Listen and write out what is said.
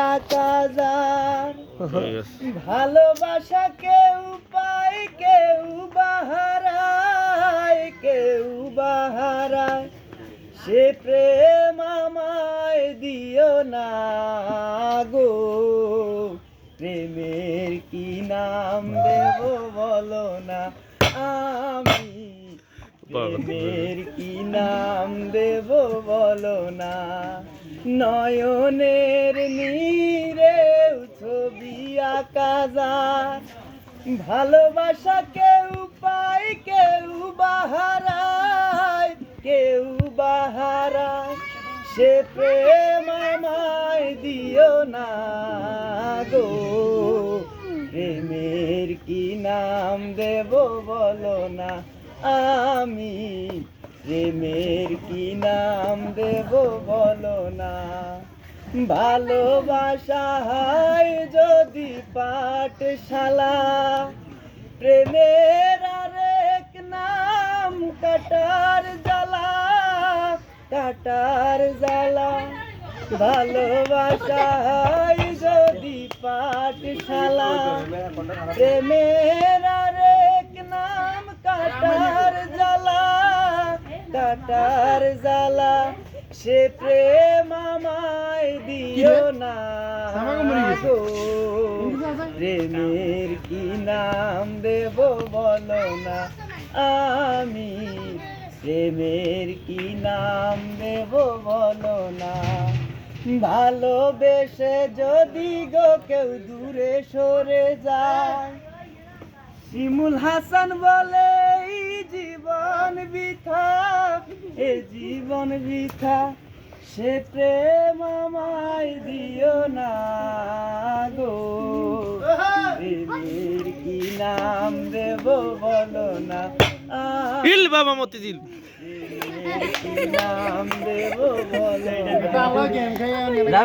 আকাজার ভালোবাসা কেউ পায় কেউ বাহারায় সে প্রেম আমায় দিও না গো প্রেমের কি নাম দেব বলো না আমি প্রেমের কি নাম দেব বলো না নয়নের নীরে ছবি আঁকা যায় ভালোবাসা কেউ পায় কেউ বাহারায় সে প্রেম আমায় দিও না গো প্রেমের কি নাম দেব বলো না আমি প্রেমের কি নাম দেব বলো না ভালোবাসা হয় যদি পাঠশালা প্রেমের আরেক নাম কাটার জ্বালা ভালোবাসা হয় যদি পাঠশালা প্রেমের আরেক নাম কাটার জ্বালা সে প্রেম আমায় দিও না গো প্রেমের কি নাম দেব বলো না আমি প্রেমের কি নাম দেব বলো না ভালোবেসে যদি গো কেউ দূরে সরে যায় শিমুল হাসান বলে এই জীবন বৃথা সে প্রেম আমায় দিও না গো প্রেমের কি নাম দেব বলো না ইল বাবা মতিঝিল প্রেমের কি নাম দেব বলো না